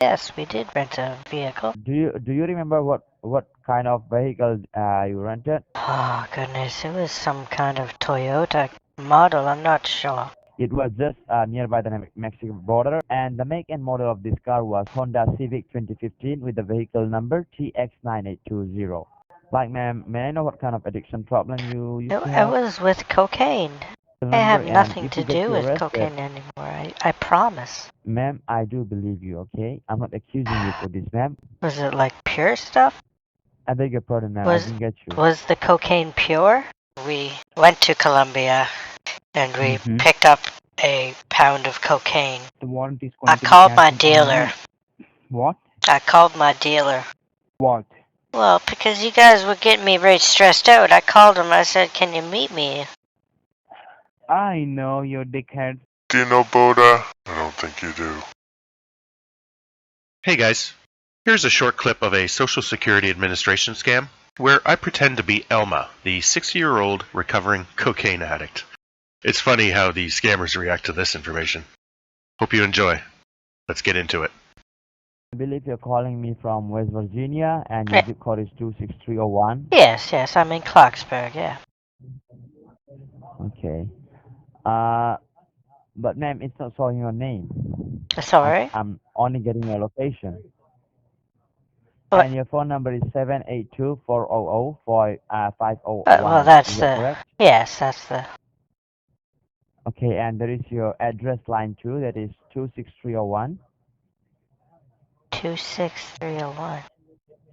Yes, we did rent a vehicle. Do you remember what kind of vehicle you rented? Oh, goodness, it was some kind of Toyota model, I'm not sure. It was just nearby the Mexican border, and the make and model of this car was Honda Civic 2015 with the vehicle number TX9820. Like, ma'am, may I know what kind of addiction problem you used to It have? was with cocaine. I Number, have and nothing if to we get do you with arrested, cocaine anymore, I promise. ma'am, I do believe you, okay? I'm not accusing you for this, ma'am. Was it like pure stuff? I beg your pardon, ma'am, I Was didn't get you. was the cocaine pure? We went to Colombia and we Mm-hmm. picked up a pound of cocaine. The warrant is I going to be called my canceled on dealer. you. What? I called my dealer. What? Well, because you guys were getting me very stressed out, I called him. I said, "Can you meet me?" I know, you dickhead. Do you know Boda? I don't think you do. Hey guys, here's a short clip of a Social Security Administration scam where I pretend to be Elma, the 60-year-old recovering cocaine addict. It's funny how the scammers react to this information. Hope you enjoy. Let's get into it. I believe you're calling me from West Virginia, and your zip code is 26301. Yes, I'm in Clarksburg, yeah. Okay. But ma'am, it's not showing your name. That's all right. I'm only getting your location. What? And your phone number is 782-400-5010. Well, that's Is that the... correct? Yes, that's the... Okay, and there is your address line too, that is 26301. 26301.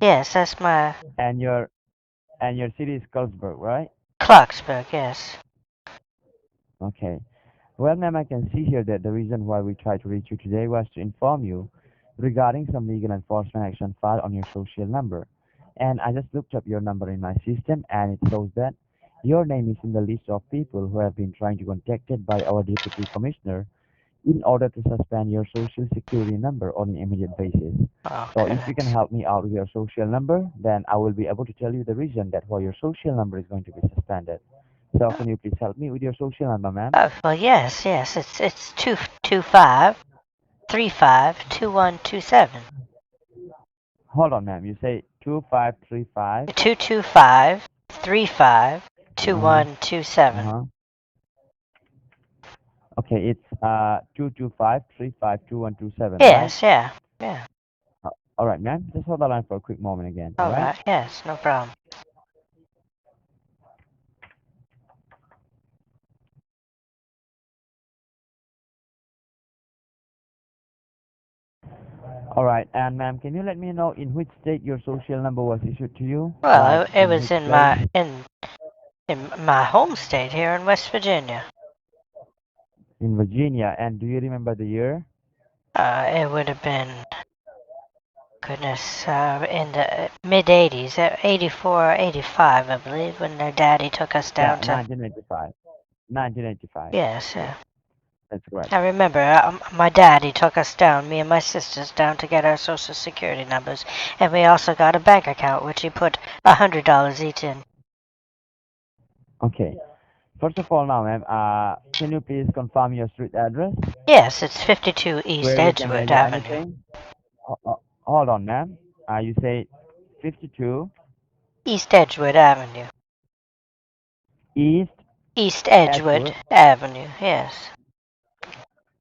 Yes, that's my... And your city is Carlsberg, right? Clarksburg, yes. Okay. Well, ma'am, I can see here that the reason why we tried to reach you today was to inform you regarding some legal enforcement action filed on your social number. And I just looked up your number in my system, and it shows that your name is in the list of people who have been trying to be contacted by our deputy commissioner in order to suspend your social security number on an immediate basis. So Okay. if you can help me out with your social number, then I will be able to tell you the reason that why your social number is going to be suspended. So can you please help me with your social number, ma'am? Well, yes, it's 225-35-2127. Hold on, ma'am. You say 2535. 225-35-2127. Uh-huh. Okay, it's 225-35-2127, right? Yes, yeah. All right, ma'am. Just hold the line for a quick moment again. All All right. right, yes, no problem. All right, and ma'am, can you let me know in which state your social number was issued to you? Well, Like it in was which in state? my home state here in West Virginia. In Virginia. And do you remember the year? It would have been, goodness, in the mid 80s, 84 or 85, I believe, when their daddy took us Yeah, down to. 1985. 1985. Yes, yeah. That's correct. I remember my daddy took us down, me and my sisters, down to get our social security numbers, and we also got a bank account which he put $100 each in. Okay. First of all, now, ma'am, can you please confirm your street address Yes, it's 52 East where we can Edgewood mail you Avenue. anything? Hold on, ma'am. You say 52 East Edgewood Avenue. East East Edgewood Edgewood. Avenue, yes.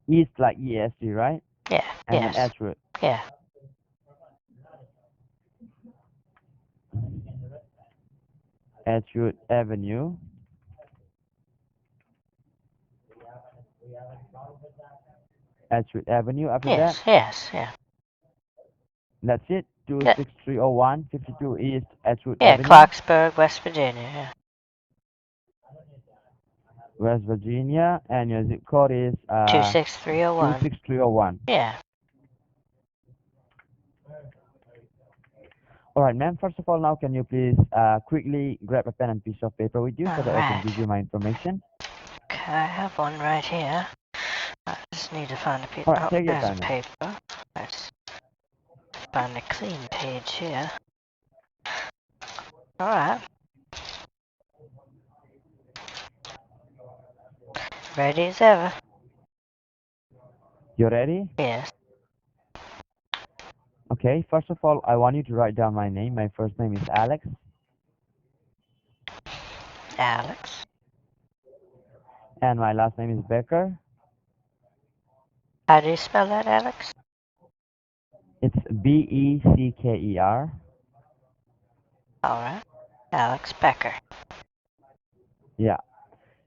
East like EST, right? Yeah, And then yes, Edgewood. yeah. Edgewood Avenue. Edgewood Avenue. After that, Yes, yeah. that's it. Yeah, 26301 52 East Edgewood yeah, Avenue, Clarksburg, West Virginia, yeah. West Virginia, and your zip code is 26301. 26301. Yeah. All right, ma'am. First of all, now can you please quickly grab a pen and piece of paper with you so All that I can right. give you my information? Okay, I have one right here. I just need to find a piece. All right, Oh, take your there's a time, ma'am. paper. Let's find a clean page here. All right. Ready as ever. You ready? Yes. Okay, first of all, I want you to write down my name. My first name is Alex, Alex. and my last name is Becker. How do you spell that, Alex? It's Becker. All right. Alex Becker. Yeah,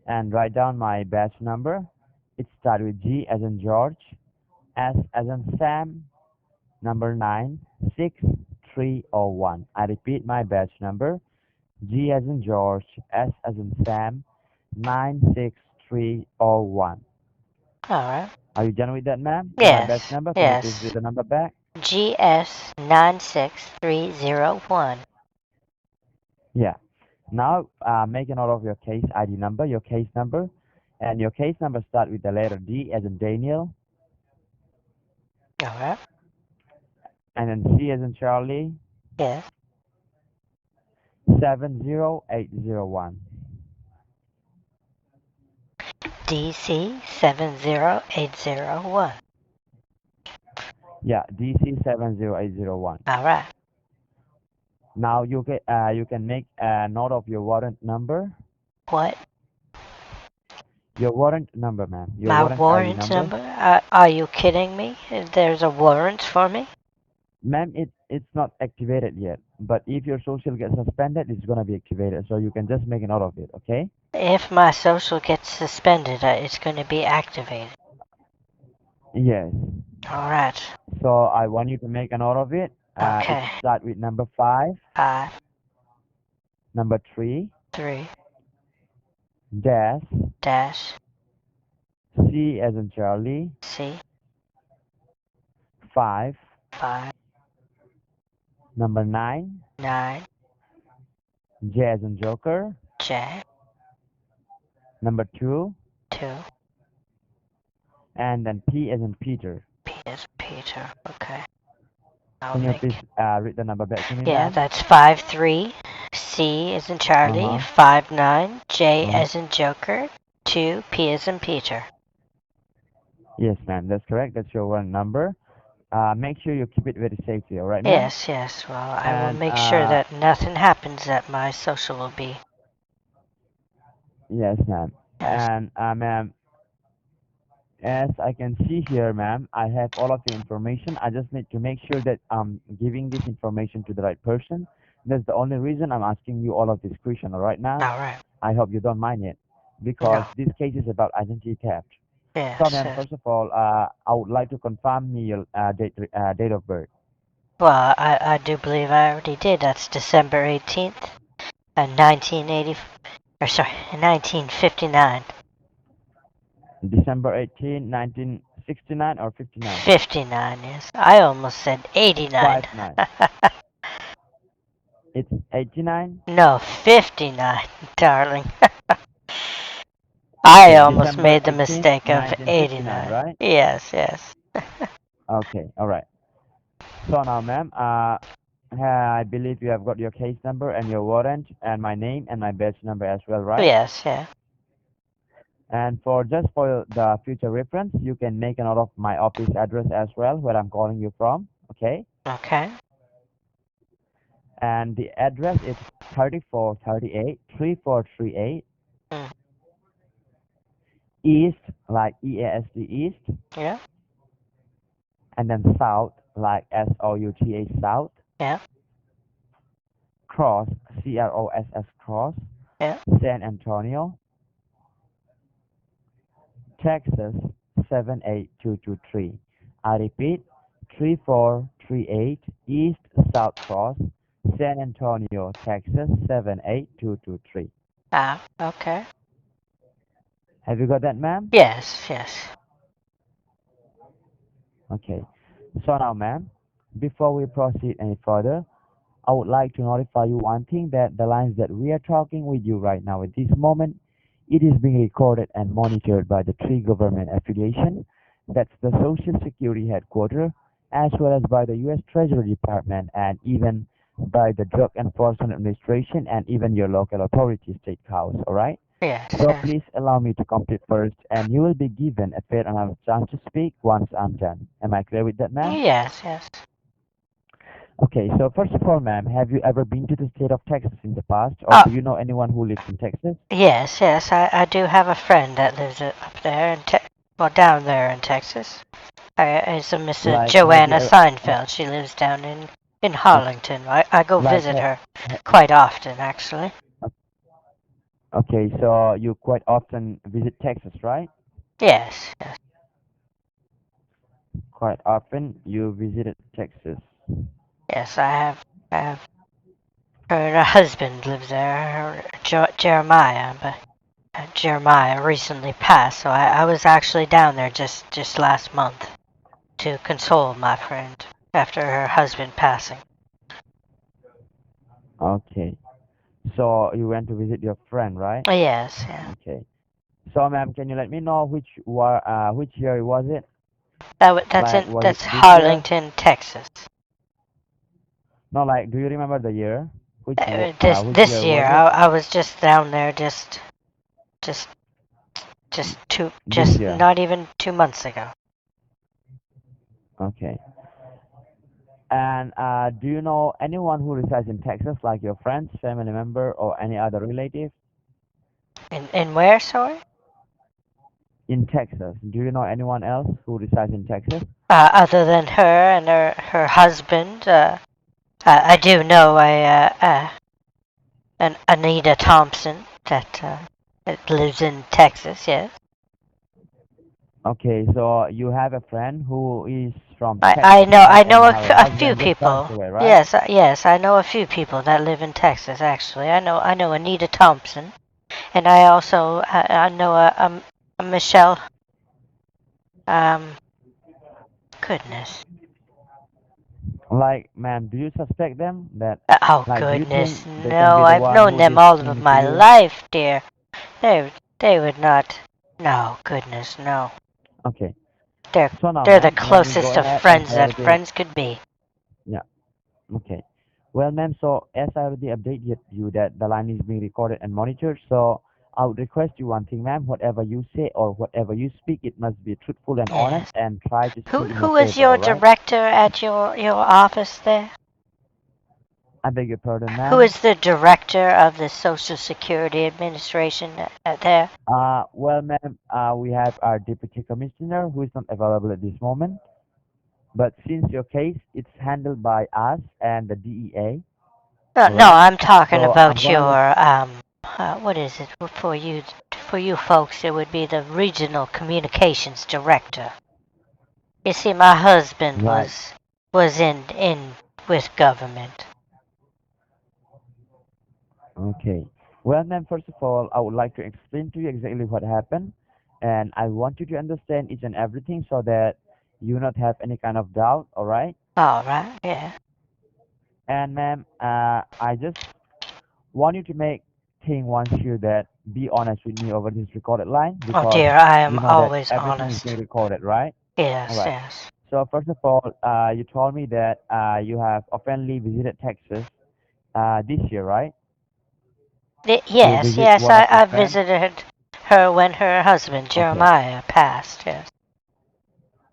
and write down my batch number. It starts with G as in George, S as in Sam, number 96301. I repeat my batch number. G as in George, S as in Sam, 96301. All right. Are you done with that, ma'am? My batch Yes. number. Can you please read Yes. the number back? GS 96301. Yeah. Now, make a note of your case ID number, your case number, and your case number start with the letter D as in Daniel, All right. and then C as in Charlie, Yes. 70801. DC 70801. Yeah, DC 70801. All right. Now you can make a note of your warrant number, What? your warrant number, ma'am, your My warrant ID warrant number. number? Are you kidding me? There's a warrant for me? Ma'am, it's not activated yet, but if your social gets suspended, it's gonna be activated. So you can just make a note of it, okay? If my social gets suspended, it's going to be activated. Yes. All right. So I want you to make a note of it. It Okay. start with number 5, 5, number 3, 3, dash, dash, C as in Charlie, C, 5, 5, number 9, 9, J as in Joker, J, number 2, 2, and then P as in Peter. P is Peter. Okay. Can you please read the number back to me, Yeah, ma'am? that's 5, 3, C as in Charlie, Uh-huh. 5, 9, J Uh-huh. as in Joker, 2, P as in Peter. Yes, ma'am, that's correct. That's your warrant number. Make sure you keep it very safely, all right, ma'am? Yes, yes. Well, I will And make sure that nothing happens that my social will be. yes, ma'am. Yes. And ma'am, as I can see here, ma'am, I have all of the information. I just need to make sure that I'm giving this information to the right person. That's the only reason I'm asking you all of this question, all right, ma'am? All right. I hope you don't mind it, because No. this case is about identity theft. Yes. So, ma'am, first of all, I would like to confirm me your date of birth. Well, I do believe I already did. That's December 18th, 1980, or sorry, 1959. December 18, 1969 or 59? 59, yes. I almost said 89. 59. It's 89? No, 59, darling. I Okay, almost December made the 18th, mistake of 1959, 89. right? Yes, yes. Okay, all right. So now, ma'am, I believe you have got your case number and your warrant and my name and my badge number as well, right? Yes, yeah. And for the future reference, you can make a note of my office address as well, where I'm calling you from, okay? Okay. And the address is 3438 3438 Mm. East, like EAST East, Yeah, and then South, like SOUTH South, yeah, Cross, CROSS Cross, yeah. San Antonio, Texas 78223. I repeat, 3438 East South Cross, San Antonio, Texas 78223. Ah, okay. Have you got that, ma'am? Yes, yes. Okay. So now, ma'am, before we proceed any further, I would like to notify you one thing, that the lines that we are talking with you right now at this moment, it is being recorded and monitored by the three government affiliation. That's the Social Security Headquarters, as well as by the U.S. Treasury Department, and even by the Drug Enforcement Administration, and even your local authority, State House, all right? Yes, So yes. please allow me to complete first, and you will be given a fair and honest chance to speak once I'm done. Am I clear with that, ma'am? Yes, yes. Okay, so first of all, ma'am, have you ever been to the state of Texas in the past, or Oh, do you know anyone who lives in Texas? yes, yes, I do have a friend that lives up there well, down there in Texas. It's a Mrs. Like, have you Joanna ever, Seinfeld. She lives down in Harlington. I go like, visit her quite often, actually. okay, so you quite often visit Texas, right? Yes, yes, Quite often you visited Texas. yes. I have. Her husband lives there, Jeremiah, but Jeremiah recently passed, so I was actually down there just last month to console my friend after her husband passing. Okay, so you went to visit your friend, right? Yes, yeah. Okay. So, ma'am, can you let me know which year was it? Like, was it That's this year? Harlington, Texas. No, like, do you remember the year? Which This year year, was it? I was just down there, just This just year. not even 2 months ago. Okay. And do you know anyone who resides in Texas, like your friends, family member, or any other relative In where, sorry? in Texas? Do you know anyone else who resides in Texas? Other than her and her husband, I do know an Anita Thompson that lives in Texas. Yes, Okay, so you have a friend who is from I Texas, know right? I know And her a few husband just passed people. away, right? Yes, yes, I know a few people that live in Texas. Actually, I know Anita Thompson, and I also I know a Michelle. Um, Goodness. Like, ma'am, do you suspect them that, Oh like, do you goodness, think they can no! be the I've one known who did them this all of thing to my you? life, dear. They would not. No, goodness, no. Okay. They're So now, they're the ma'am, let me go closest of ahead as friends I that already, friends could be. yeah. Okay. Well, ma'am, so as I already updated you that the line is being recorded and monitored, so I would request you one thing, ma'am. Whatever you say or whatever you speak, it must be truthful and honest, Yes. and try to speak in your Who is favor, your all right? director at your office there? I beg your pardon, Who ma'am. is the director of the Social Security Administration there? Well, ma'am, we have our deputy commissioner who is not available at this moment. But since your case, it's handled by us and the DEA, No, all no, right? I'm talking So I'm about gonna let. your what is it for you folks? It would be the Regional Communications Director. You see, my husband Right. was in with government. Okay. Well, ma'am, first of all, I would like to explain to you exactly what happened, and I want you to understand each and everything so that you not have any kind of doubt, all right? All right, yeah. And ma'am, I just want you to make thing once here that be honest with me over this recorded line Oh because dear, I you am know that always everything is honest. being recorded, right? All Yes, right. yes. So first of all, you told me that you have oftenly visited Texas this year, right? To Yes, visit yes. one of your I friends. visited her when her husband Okay. Jeremiah passed. Yes,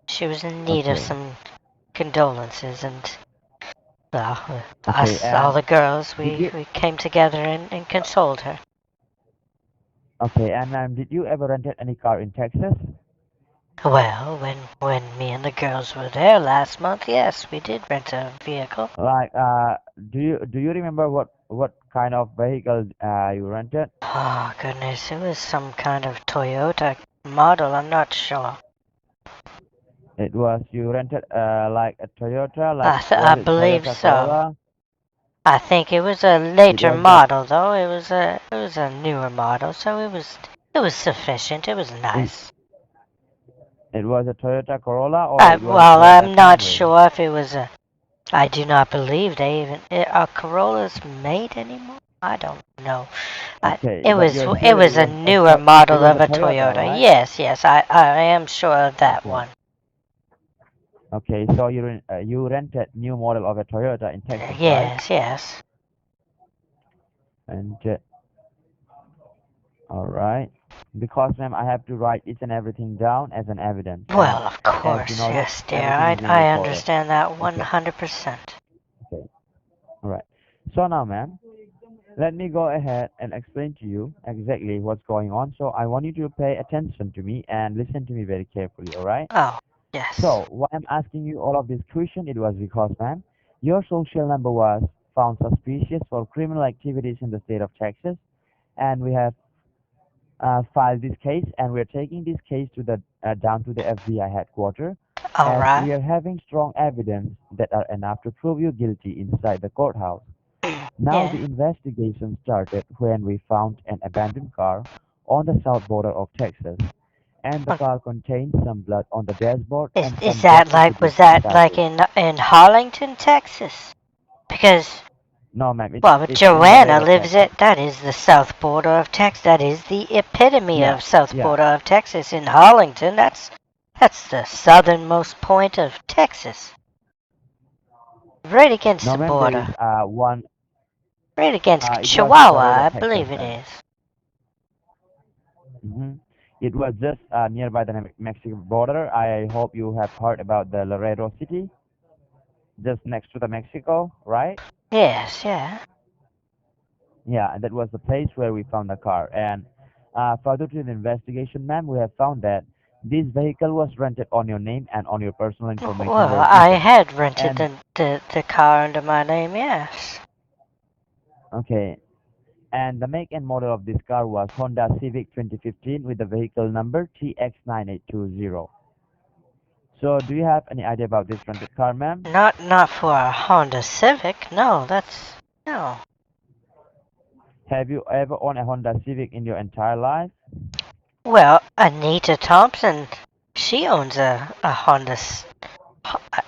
she was in need of Okay. some condolences, and well, Okay. us, all And the girls, did you? we came together and consoled her. Okay. And did you ever rented any car in Texas? Well, when me and the girls were there last month, yes, we did rent a vehicle. Like, do you remember what kind of vehicle you rented? Oh goodness, it was some kind of Toyota model. I'm not sure. It was you rented like a Toyota, like I was it believe Toyota so. Corolla? I think it was a It later was the model though. It was a newer model, so it was sufficient. It was it, nice. it was a Toyota Corolla or it was a Well, Toyota I'm not Camry. sure if it was a. I do not believe they even are Corollas made anymore. I don't know. Okay, but you're It sure was a newer It model was of a a Toyota, Toyota. right? Yes, yes, I am sure of that Okay. one. Okay, so you rented new model of a Toyota in Texas, right? Yes, yes. And all right, because ma'am, I have to write each and everything down as an evidence, and Well, of as you course, know that yes, dear. everything is being I recorded. understand that Okay, 100%. okay. So now, ma'am, let me go ahead and explain to you exactly what's going on. So I want you to pay attention to me and listen to me very carefully, all right? Oh, yes. So why I'm asking you all of this question, it was because, ma'am, your social number was found suspicious for criminal activities in the state of Texas, and we have filed this case, and we're taking this case to the down to the FBI headquarters, All as right. we are having strong evidence that are enough to prove you guilty inside the courthouse. Now Yeah. the investigation started when we found an abandoned car on the south border of Texas, and the Okay. car contained some blood on the dashboard and Is some dead that like, residues was that inside like it. in Harlington, Texas? Because, No, ma'am, well, it's in Joanna Laredo, lives Texas. at, that is the south border of Texas. That is the epitome Yeah, of south yeah. border of Texas. In Harlington, that's the southernmost point of Texas. Right against No, the ma'am, there is border. one. Right against It was in Chihuahua, Laredo, I Texas, believe it ma'am. is. hmm It was just nearby the Mexican border. I hope you have heard about the Laredo city, just next to the Mexico, right? Yes, yeah. Yeah, that was the place where we found the car. And further to the investigation, ma'am, we have found that this vehicle was rented on your name and on your personal information Well, were I given. had rented And the car under my name, yes. okay, and the make and model of this car was Honda Civic 2015 with the vehicle number TX9820. So, do you have any idea about this rented car, ma'am? Not for a Honda Civic. No, no. Have you ever owned a Honda Civic in your entire life? Well, Anita Thompson, she owns a Honda.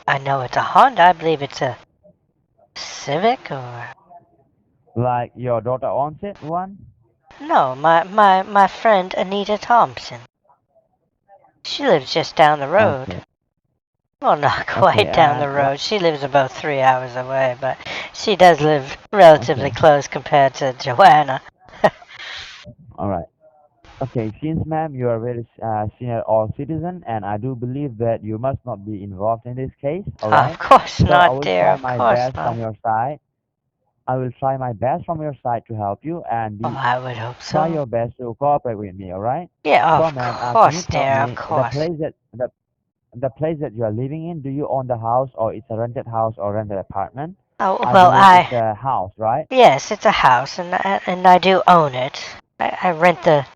I know it's a Honda. I believe it's a Civic or Like your daughter owns it, one? no. My friend Anita Thompson. She lives just down the road. Okay, Well, not okay, quite down the and what? road. She lives about 3 hours away, but she does live relatively Okay, close compared to Joanna. all right. Okay, since ma'am, you are very senior all citizen, and I do believe that you must not be involved in this case, all Of right? course So I not, will dear. try Of my course best from not. your side. I will try my best from your side to help you, and Oh, I would hope try so. your best to cooperate with me, all right? Yeah, So of ma'am, can you course, tell dear. Of me course. the place that you are living in? Do you own the house, or it's a rented house or rented apartment? Oh I well, believe it's a house, right? yes, it's a house, and I do own it. I You rent the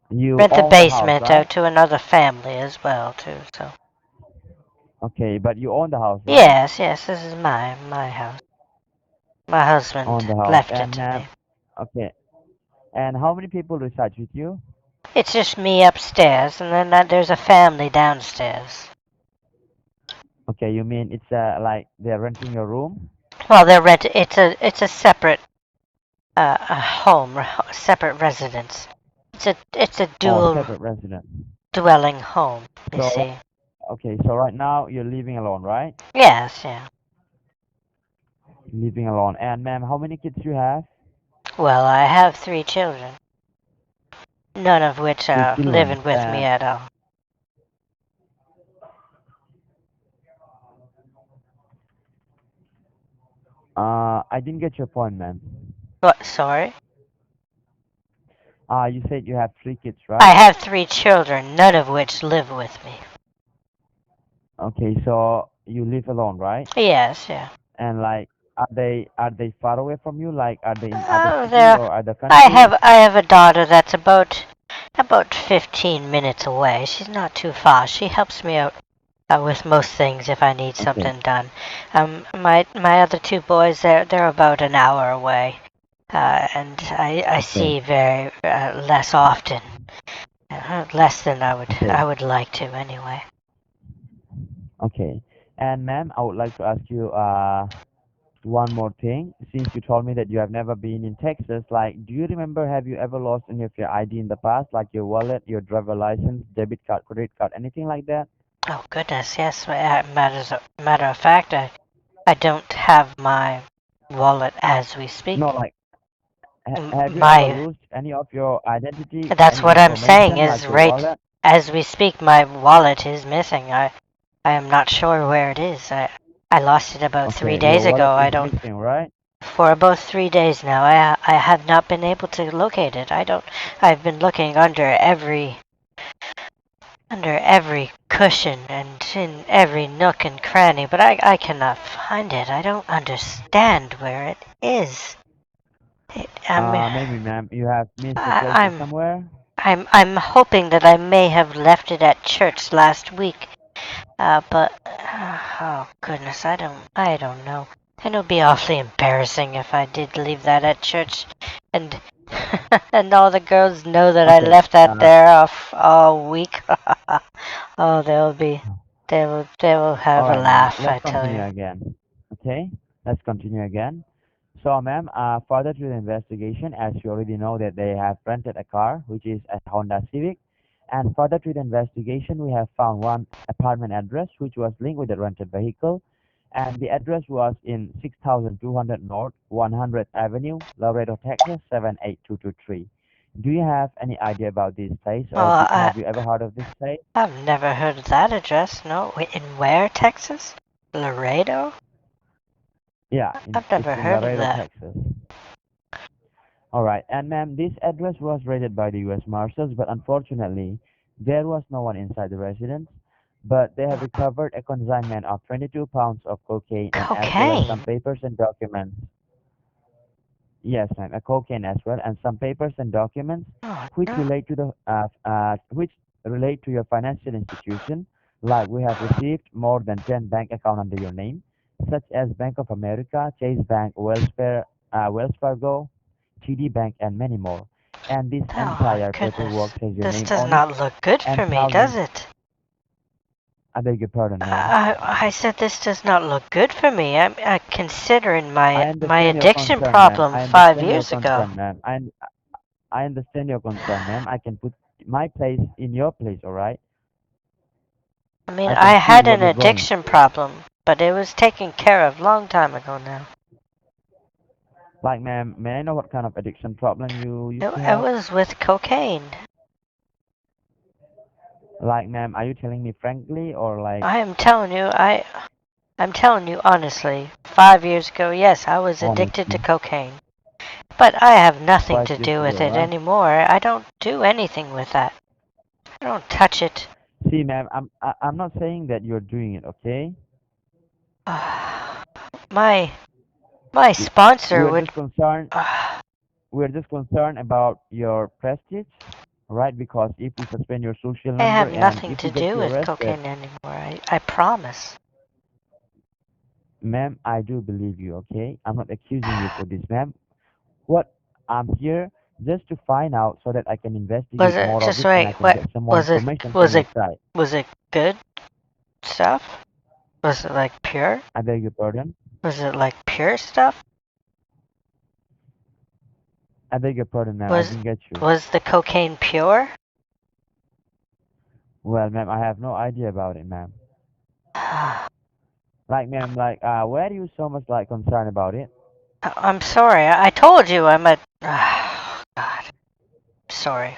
own the house, basement right? out to another family as well too. So Okay, but you own the house, right? yes, yes, this is my house. My husband Own the house, left it and to me. ma'am, okay. And how many people reside with you? It's just me upstairs, and then there's a family downstairs. Okay, you mean it's like they're renting your room? Well, it's a separate a home, separate residence. It's a Oh, dual separate residence. dwelling home. You So, see? okay, so right now you're living alone, right? Yes, yeah. Living alone. And ma'am, how many kids you have? Well, I have 3 children, none of which Three are children. living with me And at all. I didn't get your point, ma'am. What? Sorry? You said you have 3 kids, I right? have 3 children, none of which live with me. Okay, so you live alone, right? Yes, yeah. And like, are they far away from you? Like, are they in other Oh, city there. or other I country? have I have a daughter that's about 15 minutes away. She's not too far. She helps me out with most things if I need Okay, something done. My other 2 boys, they're about an hour away, and I okay, see very less often, less than I okay, would like to anyway. okay. And ma'am, I would like to ask you one more thing. Since you told me that you have never been in Texas, like, do you remember, have you ever lost any of your ID in the past, like your wallet, your driver license, debit card, credit card, anything like that? Oh goodness, yes. Matter of fact, I don't have my wallet as we No, speak. like, have you ever My lost any of your identity, That's any what I'm saying information, is like your right wallet? as we speak, my wallet is missing. I am not sure where it is. I lost it about three Okay, your days wallet ago. I is don't missing, right? for about 3 days now. I have not been able to locate it. I've been looking under every cushion and in every nook and cranny, but I cannot find it. I don't understand where it is. Maybe, ma'am, you have misplaced it I'm somewhere. I'm hoping that I may have left it at church last week. But oh goodness, I don't know. And it'll be awfully embarrassing if I did leave that at church, and and all the girls know that I Okay. left that there off all week. Oh, they will have All a right, ma'am. laugh, I Let's tell continue you. again. Okay. Let's continue again. So, ma'am, further to the investigation, as you already know that they have rented a car, which is a Honda Civic, and further to the investigation, we have found one apartment address which was linked with the rented vehicle, and the address was in 6200 North 100th Avenue, Laredo, Texas 78223. Do you have any idea about this place, or Well, have you ever heard of this place? I've never heard of that address. No, wait, in where, Texas? Laredo? Yeah, I've it's never in heard of Laredo, that. Texas. All right, and ma'am, this address was raided by the U.S. Marshals, but unfortunately, there was no one inside the residence. But they have recovered a consignment of 22 pounds of cocaine and as well as some Cocaine? papers and documents. Yes, ma'am, a cocaine as well, and some papers and documents Oh which no. relate to your financial institution. Like we have received more than 10 bank accounts under your name, such as Bank of America, Chase Bank, Wells Fargo, TD Bank, and many more. And this Oh entire goodness. paperwork has your This name does on it not look good and for me, does thousands. it? I beg your pardon, ma'am. I said this does not look good for me. I'm considering I my understand your addiction concern, ma'am. problem I 5 understand your years ago. concern, ma'am. I understand your concern, ma'am. I can put my place in your place, all right? I mean, I I can feel had what an you're going. addiction problem, but it was taken care of long time ago now. Like, ma'am, may I know what kind of addiction problem you It, used to it have? was with cocaine. Like, ma'am, are you telling me frankly or like I'm telling you honestly. 5 years ago, yes, I was addicted to honestly? cocaine, but I have nothing to 5 years do ago, with it right? anymore. I don't do anything with that. I don't touch it. See, ma'am, I'm not saying that you're doing it, okay? My my We- sponsor We're would. just concerned. I We're just concerned about your prestige, right? Because if we suspend your social number have and nothing if to we get do you with arrested, cocaine anymore. I promise. ma'am, I do believe you, okay? I'm not accusing you for this, ma'am. What I'm here just to find out so that I can Was investigate it more of just it and I wait? can What get some more was it? information from Was your it side. was it good stuff? Was it like pure? I beg your pardon. Was it like pure stuff? I beg your pardon, ma'am. I Was didn't get you. was the cocaine pure? Well, ma'am, I have no idea about it, ma'am. I'm Like, ma'am, like, why are you so much like concerned about it? sorry. I told you I'm a. God. Sorry.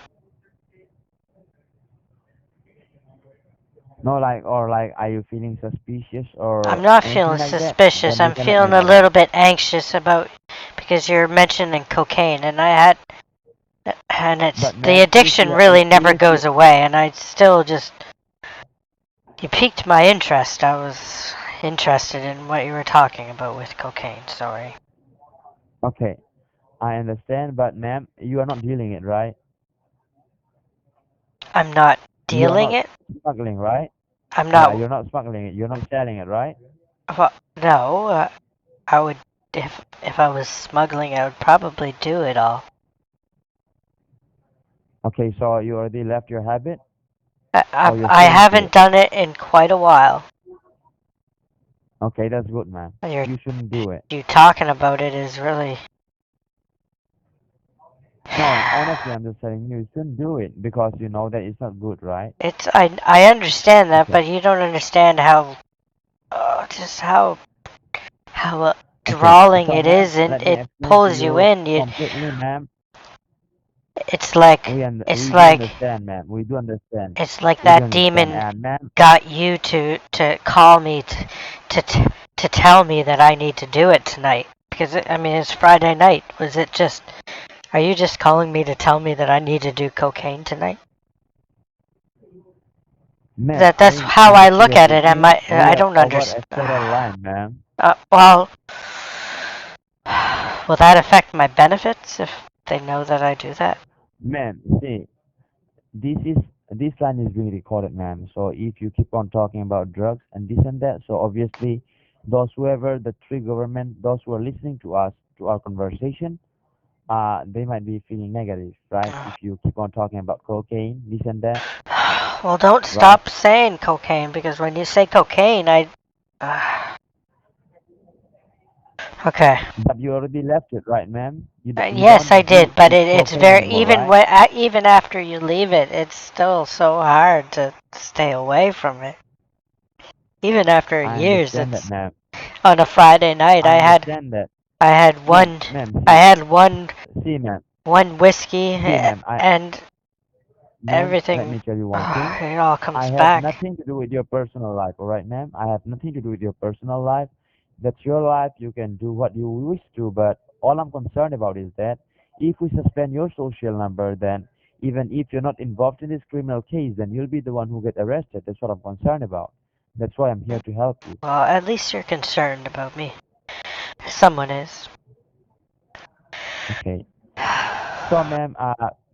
No, like, or like, are you feeling suspicious I'm or not anything feeling like that? suspicious. Then you I'm can let me feeling a know. little bit anxious about because you're mentioning cocaine, and it's But, the ma'am, addiction really never goes away, and I still just you piqued my interest. I was interested in what you were talking about with cocaine. Sorry. okay, I understand, but, ma'am, you are not dealing it, right? I'm not You are dealing not it. smuggling, right? I'm Yeah, not. you're not smuggling it. You're not selling it, right? Well, no. I would if I was smuggling, I would probably do it all. Okay, so you already left your habit, I or I, you're I still into haven't it? done it in quite a while. Okay, that's good, man. You're You shouldn't do it. you talking about it is really. No, honestly, I'm just telling you, you shouldn't do it because you know that it's not good, right? I understand that, Okay. but you don't understand how just how Okay, drawing so it ma'am, is, and let me it explain to pulls you you in. completely, ma'am. It's like We it's do like understand, ma'am. We do understand. it's like We do that understand, demon and ma'am, got you to call me to tell me that I need to do it tonight. Because I mean, it's Friday night. Was it just? Are you just calling me to tell me that I need to do cocaine tonight? Ma'am, That's how are I you look clear at with it. Am me? I? We I have don't covered a understand. federal line, ma'am. Well, will that affect my benefits if they know that I do that? Ma'am, see, this is this line is being recorded, ma'am. So if you keep on talking about drugs and this and that, so obviously those whoever the three government, those who are listening to us to our conversation, they might be feeling negative, right? If you keep on talking about cocaine, this and that, Well, don't right? stop saying cocaine because when you say cocaine, uh, okay. But you already left it, right, ma'am? You Yes, don't I do did, but eat it's cocaine very anymore, right? even after you leave it, it's still so hard to stay away from it. Even after I years, understand that, it's ma'am. on a Friday night. I understand that, I had ma'am. one Ma'am, I had one see, ma'am, one whiskey see, ma'am. and Ma'am, let everything. me tell you one thing. It all I comes have back. nothing to do with your personal life, all right, ma'am? I have nothing to do with your personal life. That's your life. You can do what you wish to, but all I'm concerned about is that if we suspend your social number, then even if you're not involved in this criminal case, then you'll be the one who get arrested. That's what I'm concerned about. That's why I'm here to help you. Well, at least you're concerned about me. Someone is. Okay. So, ma'am,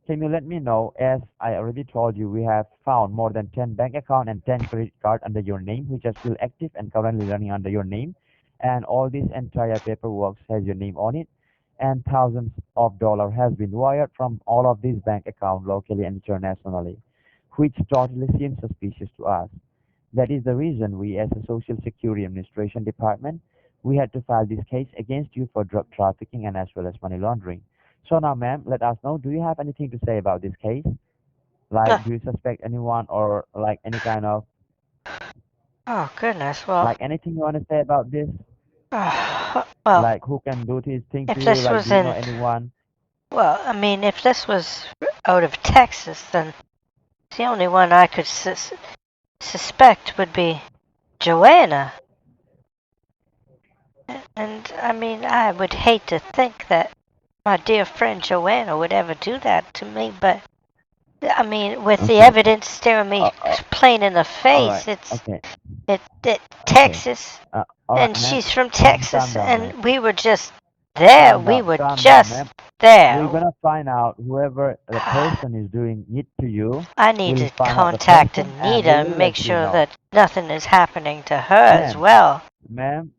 can you let me know, as I already told you, we have found more than 10 bank account and 10 credit card under your name, which are still active and currently running under your name. And all this entire paperwork has your name on it. And thousands of dollars has been wired from all of these bank accounts locally and internationally, which totally seems suspicious to us. That is the reason we, as a Social Security Administration Department, we had to file this case against you for drug trafficking and as well as money laundering. So now, ma'am, let us know. Do you have anything to say about this case? Like, do you suspect anyone or like any kind of Oh goodness. Well, like anything you want to say about this? well, Like, who can do this thing if to you? this Like, was do you know in anyone? well, I mean, if this was out of Texas, then the only one I could suspect would be Joanna. And I mean, I would hate to think that my dear friend Joanna would ever do that to me, but I mean, with the Okay. evidence staring me Uh, plain in the all right. face, Okay. it Okay. Texas, All right, and ma'am. she's from Ma'am, calm Texas, down, ma'am. and we were just there. Calm We down. were Calm down, just ma'am. We're there. gonna find out whoever the person is doing it to you. I need We'll to find out the contact person and Anita we and will make let you sure know. that nothing is happening to her as Ma'am, well. ma'am,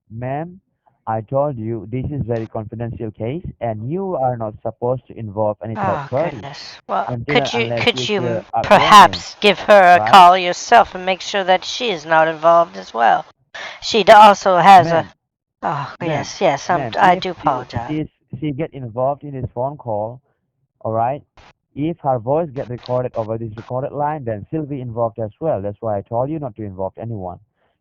ma'am, I told you this is very confidential case and you are not supposed to involve any third Oh party goodness. Well, until and unless could you you clear out your name, perhaps give her a right? call yourself and make sure that she is not involved as well? She also has a. Ma'am, Oh ma'am, yes. ma'am, I if do she apologize. she's, she get involved in this phone call, all right? If her voice get recorded over this recorded line, then she'll be involved as well. That's why I told you not to involve anyone.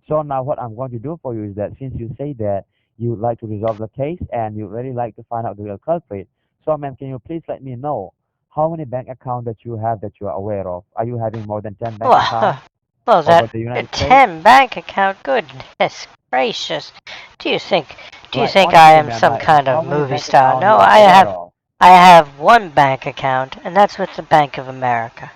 So now what I'm going to do for you is that since you say that you would like to resolve the case and you really like to find out the real culprit, so ma'am, can you please let me know how many bank accounts that you have that you are aware of? Are you having more than 10 bank Well, accounts well, over that the United States? 10 bank account. Goodness gracious. Do you think? Do you Like think I honestly, am ma'am, some like kind how of many movie bank star? accounts No, you are aware of? I have one bank account, and that's with the Bank of America.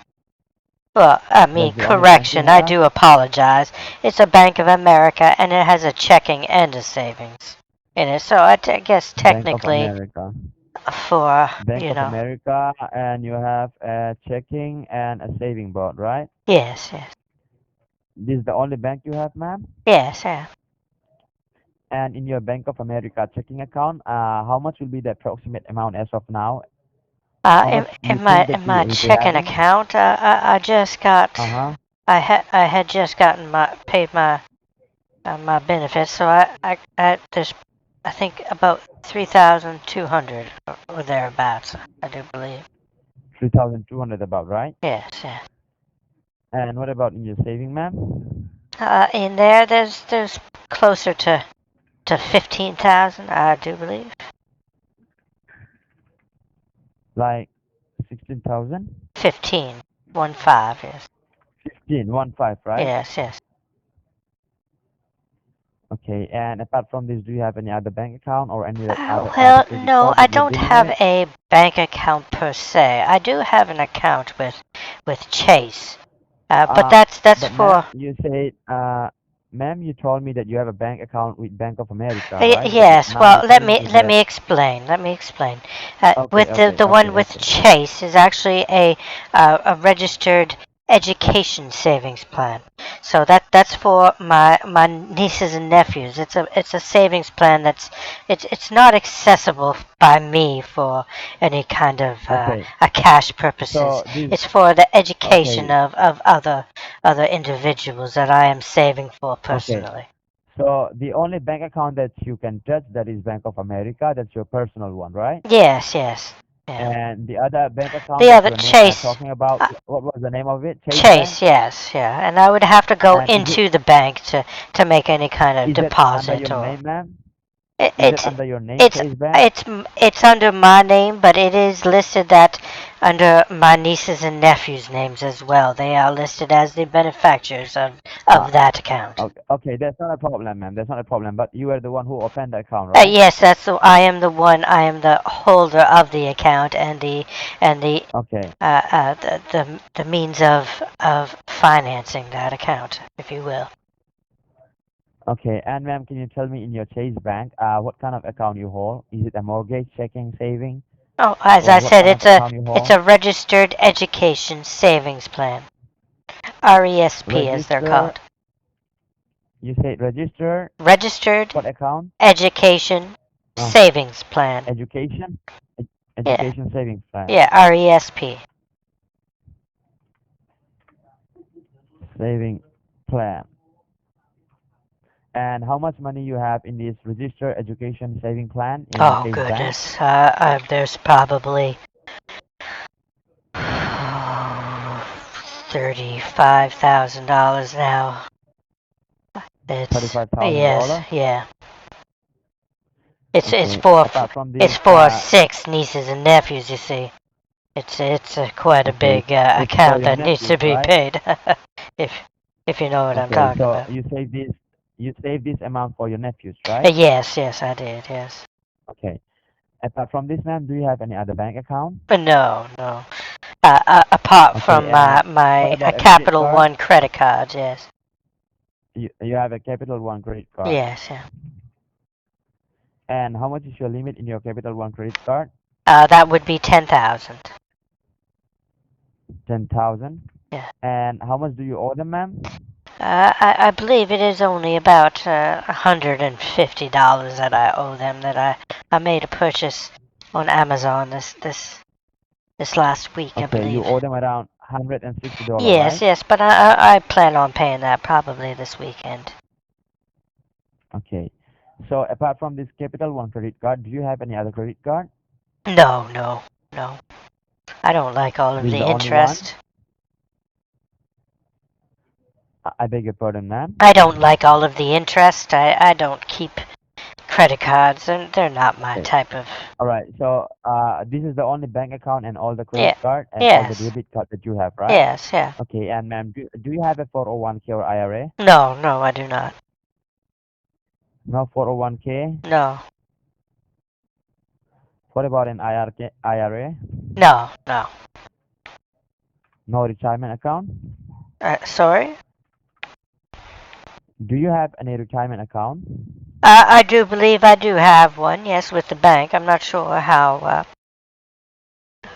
Well, I mean, That's the only bank you correction, I have? do apologize. It's a Bank of America, and it has a checking and a savings in it. So guess Bank of technically, America. for, Bank of America, and you have a checking and a saving board, right? yes, This is the only bank you have, ma'am? yeah. And in your Bank of America checking account, how much will be the approximate amount as of now? How much you think that In you my will be checking having? account, I just got, Uh-huh. I had just gotten paid my benefits, so there's, I think about 3,200 or thereabouts, I do believe. 3,200 about, right? Yes. And what about in your saving, ma'am? In there, there's closer to 15,000, I do believe. Like 16,000? 15, 1 5, yes. 15, 1 5, right? Yes. Okay, and apart from this, do you have any other bank account or any other Well, credit no, card I that you're don't dealing have with? a bank account per se. I do have an account with Chase, but Uh, that's but ma'am, for. ma'am, you told me that you have a bank account with Bank of America, right? But Yes, now well, you're telling me let that. me explain. Let me explain. Okay, With the okay, one okay, with okay. Chase is actually a registered education savings plan. So that's for my nieces and nephews. It's a savings plan it's not accessible by me for any kind of Okay, a cash purposes. so this, It's for the education okay, of other individuals that I am saving for okay. personally. So the only bank account that you can touch that is Bank of America. That's your personal one, right? Yes, yes. Yeah. And the other bank account The that other you're Chase, talking about, uh, what was the name of it? Chase Bank. Chase, yes, yeah, and I would have to go And into the bank to make any kind of is it under deposit your or name, ma'am? it, Is it it's under your name, it's Chase Bank? it's under my name, but it is listed that under my nieces and nephews' names as well. They are listed as the benefactors Uh, of that account. okay, okay, that's not a problem, ma'am. That's not a problem. But you are the one who opened the account, right? Yes, I am the one. I am the holder of the account and the Okay, the means of financing that account, if you will. okay. And ma'am, can you tell me in your Chase Bank, what kind of account you hold? Is it a mortgage, checking, saving, Oh, as I or what said, kind of account you it's hold? a registered education savings plan. RESP as they're Register. called. You say register. Registered What account? education Uh, savings plan. education. Yeah. Education savings plan. Yeah, RESP. Saving plan. And how much money you have in this register education saving plan in Oh Chase Bank? goodness. There's probably $35,000 now. It's $35,000. yes, yeah. It's it's Okay. for Apart from this, it's for six nieces and nephews. You see, it's quite a okay, big it's for account your that needs nephews, to be right? paid. if if you know what I'm Okay. talking So about. you save this amount for your nephews, right? Yes, yes, I did. Yes, Okay. Apart from this, ma'am, do you have any other bank account? but no, no. Apart Okay. from And what my about a credit Capital card? One credit cards. Yes, You have a Capital One credit card. yes, yeah. And how much is your limit in your Capital One credit card? That would be 10,000. 10,000. Yeah. And how much do you owe them, ma'am? I believe it is only about $150 that I owe them. That I made a purchase on Amazon this last week, I Okay, you believe. owe them around $160, Yes, right? yes, but I plan on paying that probably this weekend. Okay. So apart from this Capital One credit card, do you have any other credit card? No, no, no. I don't like all of This is the the only one? interest. I beg your pardon, ma'am. I don't like all of the interest. I don't keep credit cards, and they're not my Okay. type of. All right. So this is the only bank account and all the credit Yeah. card and all the Yes. debit card that you have, right? Yes. Yeah. Okay. And ma'am, do you have a 401k or IRA? No. No, I do not. No 401k. No. What about an IRA? No. No. No retirement account? Sorry. Do you have any retirement account? I do believe I do have one. Yes, with the bank. I'm not sure how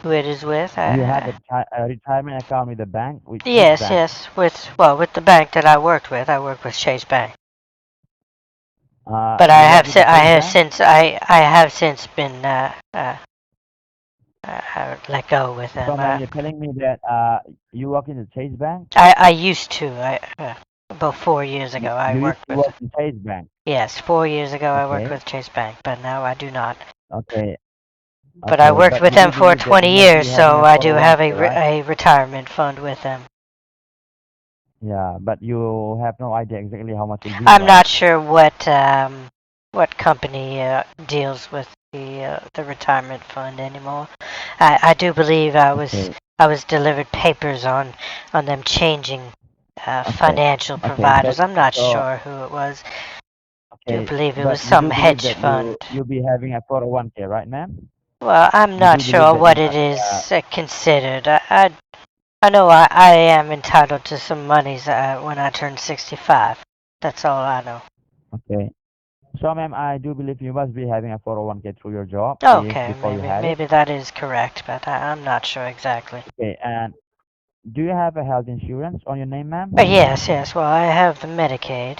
who it is with. You have a retirement account with the bank? With which Yes. bank? Yes. With the bank that I worked with. I worked with Chase Bank. But You work with the I Chase have Bank? since I have since been let go with them. So, ma'am, you're telling me that you work in the Chase Bank? I used to. About 4 years You, ago, I you used worked to with. work in Chase Bank. Yes, 4 years ago, I worked Okay, with Chase Bank, but now I do not. okay, But I okay. worked But with you them do for believe that you 20 must be years, having so a I do have 401k, right? a retirement fund with them. Yeah, but you have no idea exactly how much it be, I'm right? not sure what company deals with the retirement fund anymore. I do believe Okay, I was delivered papers on them changing okay, financial okay. providers. I'm not So, sure who it was. do Okay, believe it but was you some do believe hedge that fund. you'll be having a 401k, right, ma'am? Well, I'm You not do believe sure that you what it have is considered. I know I am entitled to some monies when I turn 65. That's all I know. okay. So, ma'am, I do believe you must be having a 401k through your job if Okay, before you had it. maybe that is correct, but I'm not sure exactly. Okay, and do you have a health insurance on your name, ma'am? Yes. Well, I have the Medicaid.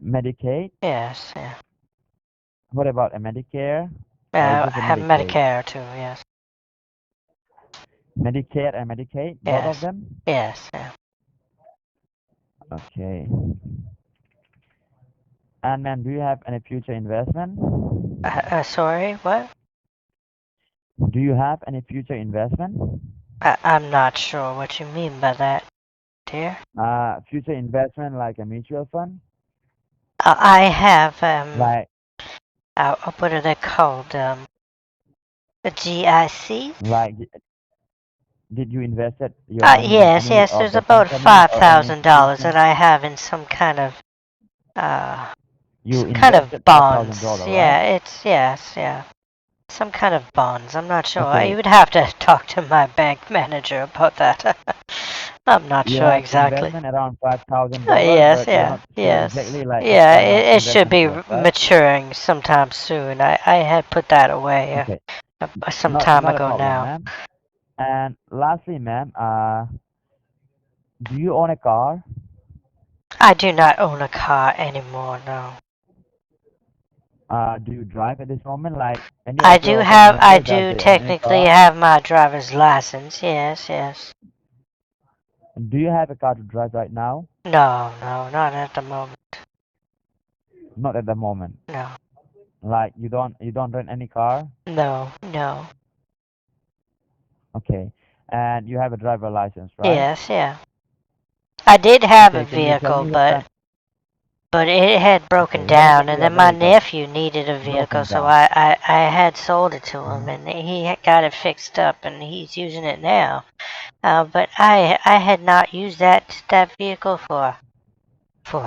Medicaid? Yes, yeah. What about a Medicare or I just a have Medicaid? Medicare too. Yes. Medicare and Medicaid, both of Yes. them? Yes. Yeah. Okay. And ma'am, do you have any future investment? Sorry. What? Do you have any future investment? I'm not sure what you mean by that, dear. Future investment like a mutual fund? I have Like, what are they called? The GIC. like, did you invest your money in any Yes. of There's the about company or any $5,000 that institution? I have in some kind of uh You kind of invested bonds. $5,000, right? Yeah, it's yes, yeah. Some kind of bonds. I'm not sure. You Okay. would have to talk to my bank manager about that. I'm not You sure have exactly. investment around $5,000, Yes, but you're yeah, not sure yes. exactly like what Yeah, kind of it should investment be it was, right? maturing sometime soon. I had put that away Okay. some Not time not a ago problem, now. ma'am. And lastly, ma'am, do you own a car? I do not own a car anymore, no. Do you drive at this moment? Like any of your family I members, does do they own any technically car? have my driver's license. Yes. Do you have a car to drive right now? No, not at the moment. Not at the moment. No, Like you don't rent any car? no. Okay. And you have a driver license, right? Yes, yeah. I did have a Okay. Can you tell vehicle, me what kind? but it had broken Okay. What down, and exactly then a my vehicle nephew needed a vehicle, broken so down? I had sold it to him, Mhm. and he got it fixed up, and he's using it now. But I had not used that vehicle for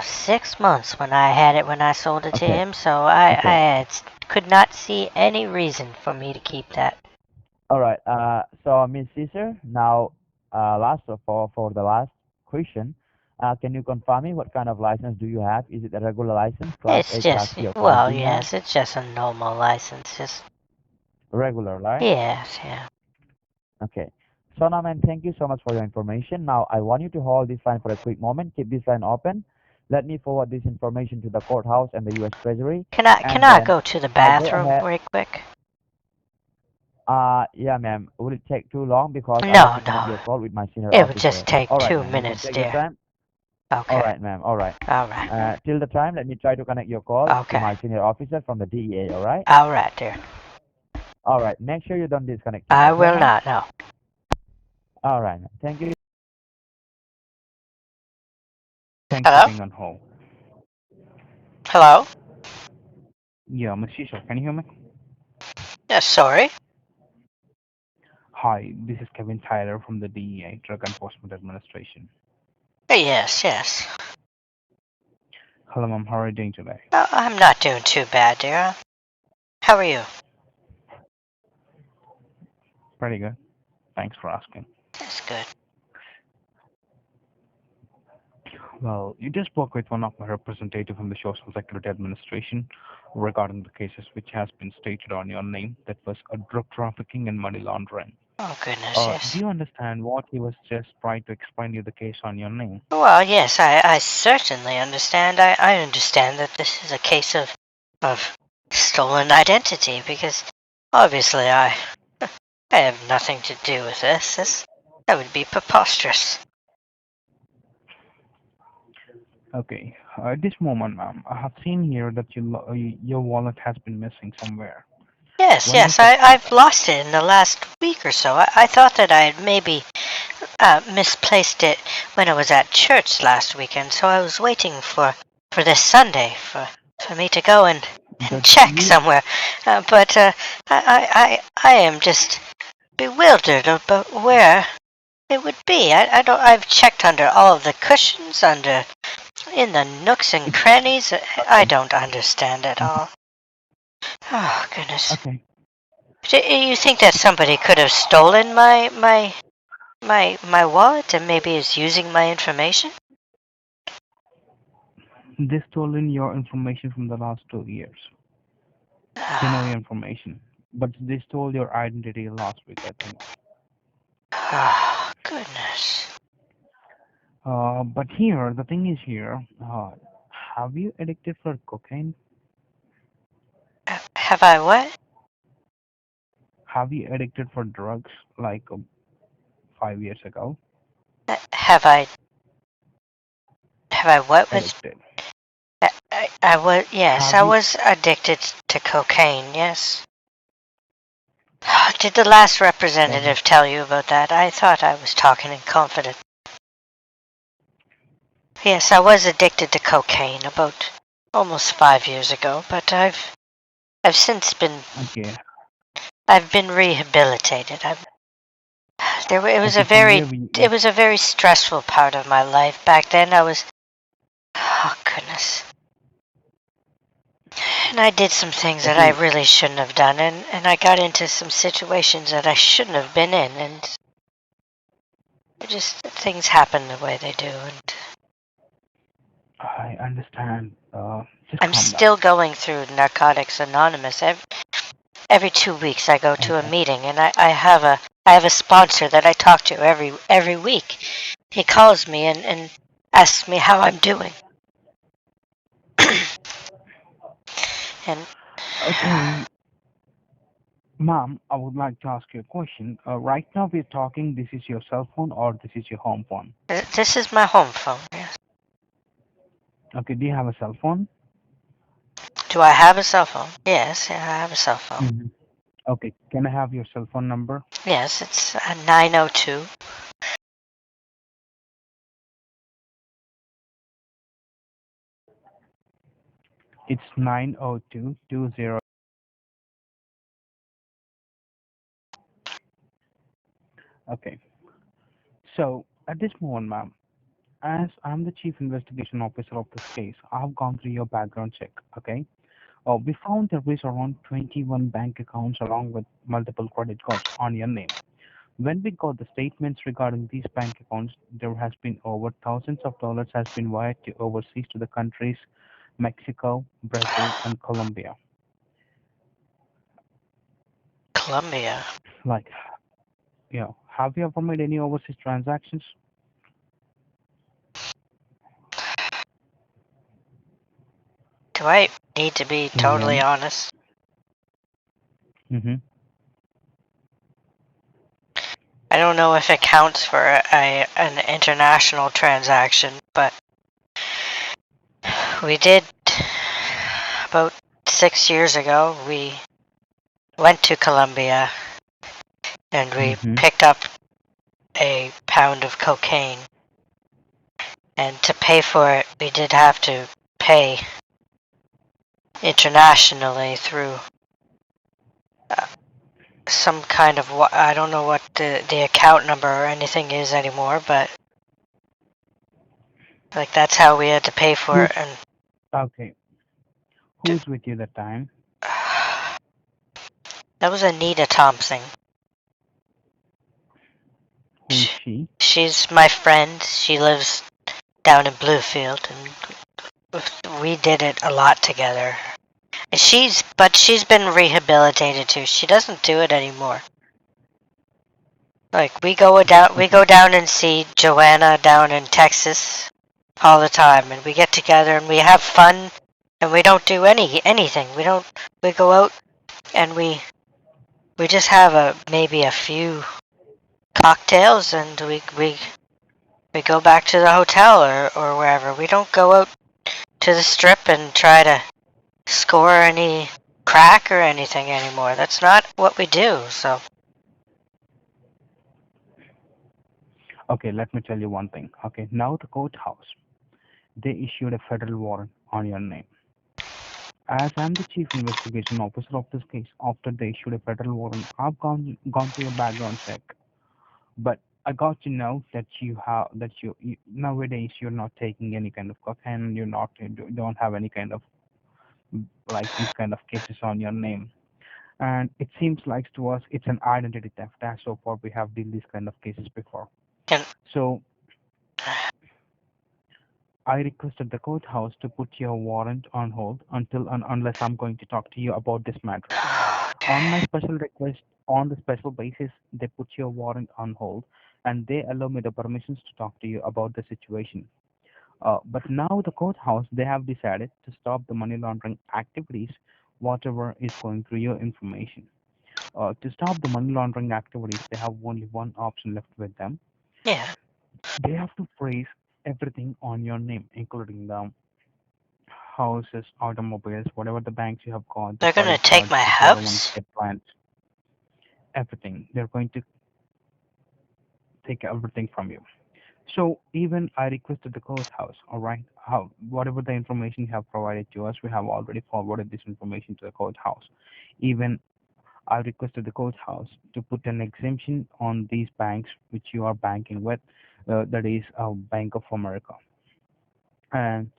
6 months when I had it when I sold it to Okay. him, so Okay. could not see any reason for me to keep that. All right. So Miss Caesar, now, for the last question, can you confirm me what kind of license do you have? Is it a regular license, Class It's A, Class just, B, or Class well, D, ma'am? yes, it's just a normal license. Just Regular, right? yes, yeah. Okay. So now, ma'am, thank you so much for your information. Now, I want you to hold this line for a quick moment. Keep this line open. Let me forward this information to the courthouse and the U.S. Treasury, Can and I then go to the I'll go bathroom ahead. real quick? Yeah, ma'am. Will it take too long? Because I have No, to connect no. your call with my senior It would just officer. take All right, two ma'am. You can minutes, take your dear. time. All Okay. right, ma'am. All right. All right. Till the time, let me try to connect your call to Okay. my senior officer from the DEA. All right. All right, dear. All right. Make sure you don't disconnect me. I Okay, will ma'am. not. No. All right, ma'am. Thank you. Thanks for Hello. being on hold. Hello. Yeah, Ms. Shisha, can you hear me? Yes. Sorry. Hi, this is Kevin Tyler from the DEA, Drug Enforcement Administration. Yes. Hello, ma'am. How are you doing today? I'm not doing too bad, dear. How are you? Pretty good. Thanks for asking. That's good. Well, you just spoke with one of my representatives from the Social Security Administration regarding the cases which has been stated on your name, that was a drug trafficking and money laundering. Oh goodness, Do yes. you understand what he was just trying to explain you the case on your name? Well, yes, I certainly understand. I understand that this is a case of stolen identity because obviously I have nothing to do with this. That would be preposterous. Okay. At this moment, ma'am, I have seen here that your wallet has been missing somewhere. Yes, When did yes, that I've happen? lost it in the last week or so. I thought that I had maybe misplaced it when I was at church last weekend, so I was waiting for this Sunday for me to go and That check you somewhere. But I am just bewildered about where it would be. I don't. I've checked under all of the cushions, under In the nooks and crannies? I don't understand at all. Oh, goodness. Okay. You think that somebody could have stolen my wallet and maybe is using my information? They stolen your information from the last 2 years. They know your information, but they stole your identity last week, I think. Oh, goodness. But here, the thing is here, have you addicted for cocaine? Have I what? Have you addicted for drugs like 5 years ago? Have I what was? Addicted. I was, yes, Have I you? was addicted to cocaine, yes. Did the last representative tell you about that? I thought I was talking in confidence. Yes, I was addicted to cocaine about almost 5 years ago, but I've since been Okay. rehabilitated. It was Okay. From where it was a very stressful part of my life back then. Oh goodness. And I did some things that I Okay. really shouldn't have done, and I got into some situations that I shouldn't have been in, and just things happen the way they do, and I understand. Just I'm calm down. still going through Narcotics Anonymous. Every 2 weeks I go to a Okay. meeting, and I have a sponsor that I talk to every week. He calls me and asks me how I'm doing. And Okay. Ma'am, I would like to ask you a question. Right now we're talking, this is your cell phone or this is your home phone? this is my home phone. Yes. Okay, do you have a cell phone? Do I have a cell phone? Yes, yeah, I have a cell phone. Mm-hmm. Okay, can I have your cell phone number? Yes, it's 902. It's 90220. Okay. So at this moment, ma'am, as I'm the chief investigation officer of this case, I've gone through your background check. Okay. We found there is around 21 bank accounts along with multiple credit cards on your name. When we got the statements regarding these bank accounts, there has been over thousands of dollars has been wired to overseas to the countries Mexico, Brazil, and Colombia. Columbia. Like, have you ever made any overseas transactions? Do I need to be Can you hear totally me? honest? Mm-hmm. I don't know if it counts for an international transaction, but we did about 6 years ago. We went to Colombia and we Mm-hmm. picked up a pound of cocaine. And to pay for it, we did have to pay internationally through some kind of I don't know what the account number or anything is anymore, but like that's how we had to pay for Who's it. And okay? Who's with you that time? that was Anita Thompson. Who is she? She's my friend. She lives down in Bluefield, and we did it a lot together. And she's been rehabilitated too. She doesn't do it anymore. Like we Okay. go down and see Joanna down in Texas all the time, and we get together and we have fun, and we don't do anything. We go out and we just have maybe a few cocktails, and we go back to the hotel or wherever. We don't go out to the strip and try to score any crack or anything anymore. That's not what we do. So Okay, let me tell you one thing. Okay, now the courthouse, they issued a federal warrant on your name. As I'm the chief investigation officer of this case, after they issued a federal warrant, I've gone through your background check. But I got to know that you nowadays you're not taking any kind of cocaine. You don't have any kind of like these kind of cases on your name. And it seems like to us it's an identity theft. As so far we have dealt these kind of cases before. Can So I requested the courthouse to put your warrant on hold until and unless I'm going to talk to you about this matter. On my okay. special request, on the special basis, they put your warrant on hold and they allow me the permissions to talk to you about the situation. But now the courthouse, they have decided to stop the money laundering activities, whatever is going through your information. To stop the money laundering activities, they have only one option left with them. Yeah. They have to freeze everything on your name, including the houses, automobiles, whatever the banks you have got, the They're gonna credit take cards, my the house? 401k plans, everything. They're going to take everything from you. So even I requested the courthouse, all right, how whatever the information you have provided to us, we have already forwarded this information to the courthouse. Even I requested the courthouse to put an exemption on these banks which you are banking with, that is Bank of America and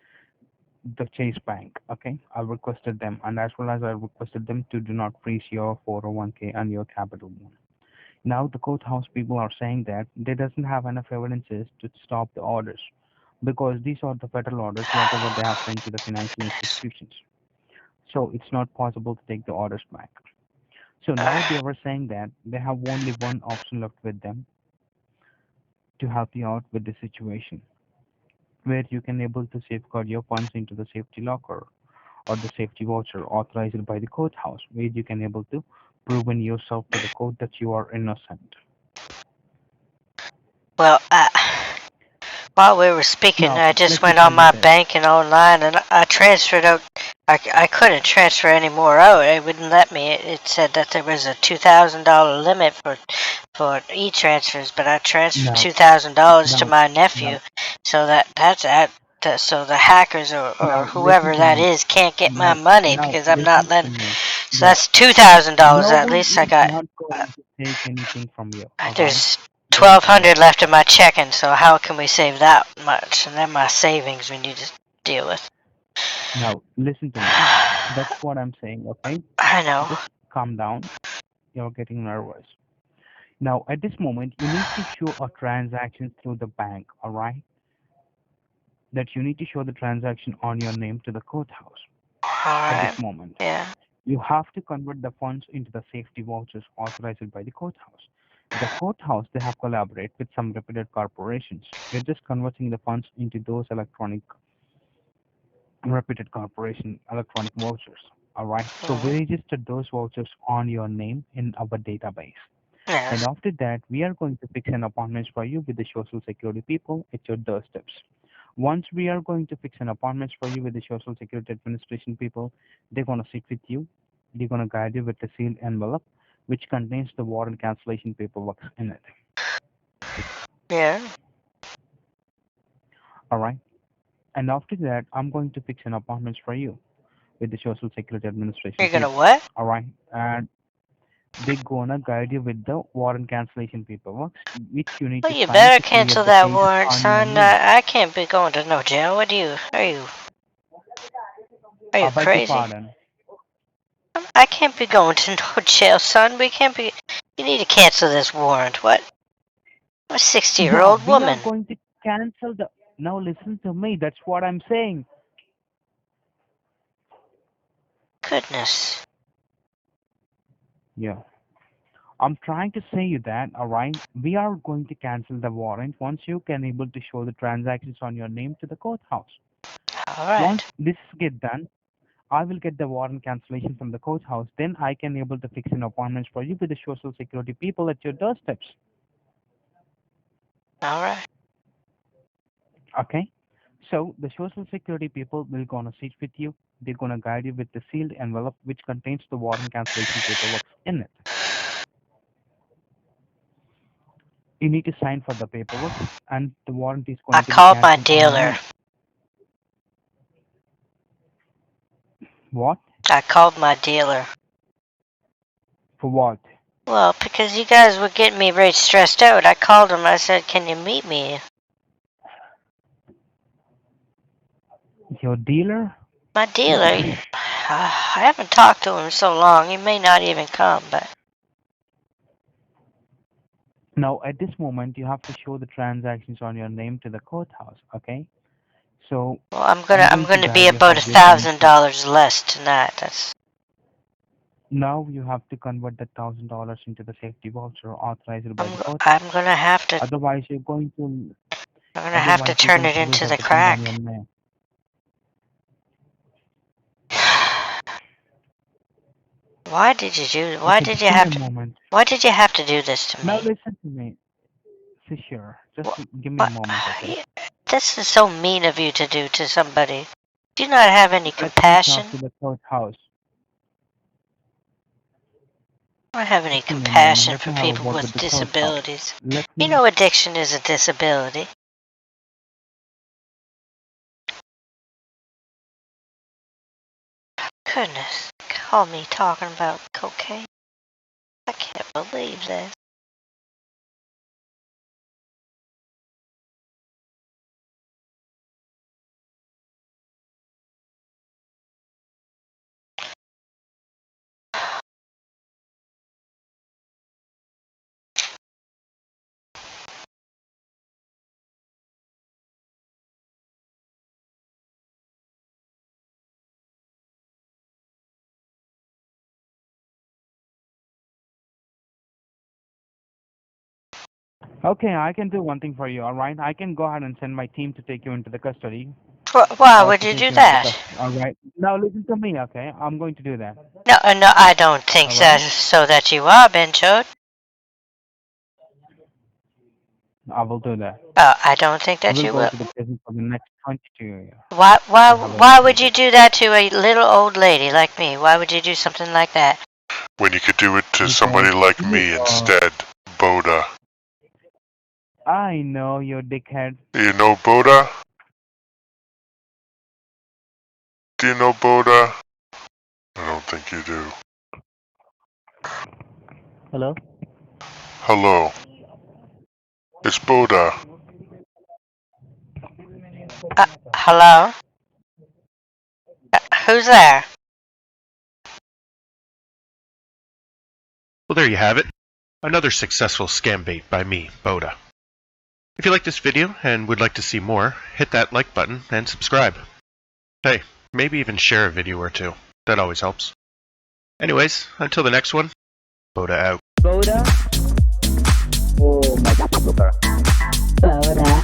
the Chase Bank. Okay, I requested them, and as well as I requested them to do not freeze your 401k and your Capital One. Now the courthouse people are saying that they doesn't have enough evidences to stop the orders because these are the federal orders, whatever they have sent to the financial institutions. So it's not possible to take the orders back. So now they were saying that they have only one option left with them to help you out with the situation, where you can able to safeguard your funds into the safety locker or the safety voucher authorized by the courthouse, where you can able to prove in yourself to the court that you are innocent. Well, while we were speaking, Now, I just let me went tell on you my this. banking online and I transferred out. I couldn't transfer any more out. It wouldn't let me. It said that there was a $2,000 limit for e-transfers, but I transferred Now, $2,000 to now, my nephew, now, so so the hackers or now, listen whoever to that me. is can't get my Now, money now, because I'm not listen to letting. me. So Yeah, that's $2,000 no at one least I is got. not going to take anything from you. All right. There's Don't worry. 1,200 left in my checking, so how can we save that much? And then my savings we need to deal with. Now, listen to me. That's what I'm saying. Okay. I know. Just calm down. You're getting nervous. Now, at this moment, you need to show a transaction through the bank. All right. That you need to show the transaction on your name to the courthouse at this Alright. moment. Yeah. You have to convert the funds into the safety vouchers authorized by the courthouse. The courthouse, they have collaborated with some reputed corporations. We're just converting the funds into those electronic reputed corporation electronic vouchers. All right. So we Mm-hmm. registered those vouchers on your name in our database. And Yes. after that, we are going to fix an appointment for you with the Social Security people at your doorsteps. Once we are going to fix an appointment for you with the Social Security Administration people, they're going to sit with you. They're going to guide you with the sealed envelope, which contains the warrant cancellation paperwork in it. Yeah. All right. And after that, I'm going to fix an appointment for you with the Social Security Administration You're gonna people. what? All right. And they're gonna guide you with the warrant cancellation paperwork, which you need Well, to you sign better to clear cancel the that cases warrant, on your son. name. I can't be going to no jail. Are I you beg your crazy? pardon. I can't be going to no jail, son. We can't be. You need to cancel this warrant. What? I'm a 60 year Yeah, old we are woman. going to cancel the. Now listen to me. That's what I'm saying. Goodness. Yeah. I'm trying to say you that, all right? We are going to cancel the warrant once you can able to show the transactions on your name to the courthouse. Once Alright. this get done, I will get the warrant cancellation from the courthouse. Then I can able to fix an appointment for you with the Social Security people at your doorsteps. Alright. Okay? So the Social Security people will gonna sit with you. They're gonna guide you with the sealed envelope which contains the warrant cancellation paperwork in it. You need to sign for the paperwork, and the warrant is I going to be called my cancelled on your dealer. name. What? I called my dealer. For what? Well, because you guys were getting me very stressed out, I called him. I said, "Can you meet me?" Your dealer? My dealer. I haven't talked to him so long. He may not even come, but Now, at this moment, you have to show the transactions on your name to the courthouse, okay? So, well, I'm going to gonna be that, you about have your name. $1,000 less tonight. That's Now you have to convert that $1,000 into the safety voucher authorized by the court. I'm gonna have to. Otherwise, you're going to I'm gonna have to turn it lose into the everything on your crack. name. Why did you do? Why Okay, did just you give me have a to? moment. Why did you have to do this to Now me? listen to me, Sure. Just Wh- give me a What? moment, okay? This is so mean of you to do to somebody. Do you not have any Let me compassion? talk to the courthouse. I don't have any Just give me a moment. compassion Let for me have a people word with with the courthouse. disabilities. Let You me. know, addiction is a disability. Goodness, call me talking about cocaine. I can't believe this. Okay, I can do one thing for you, all right? I can go ahead and send my team to take you into the custody. Why would To you take do you into the that? custody, all right? Now listen to me, okay? I'm going to do that, No, no, I don't think all so. right? So that you are, Benchot. I will do that. I don't think You that will you go will. to the prison for the next 22 years. Why, why, You have a why would warning. you do that to a little old lady like me? Why would you do something like that? When you could do it to Because somebody like you me are. instead, Boda. I know you dickhead. You know Boda? Do you know Boda? I don't think you do. Hello? Hello, it's Boda. Hello? Who's there? Well, there you have it. Another successful scam bait by me, Boda. If you like this video and would like to see more, hit that like button and subscribe. Hey, maybe even share a video or two. That always helps. Anyways, until the next one, Boda out. Boda? Oh my god. Boda.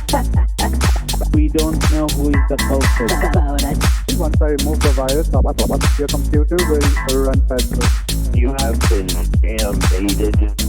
We don't know who is the culprit. Boda. Once I remove the virus, your computer will run faster. You have been scam baited.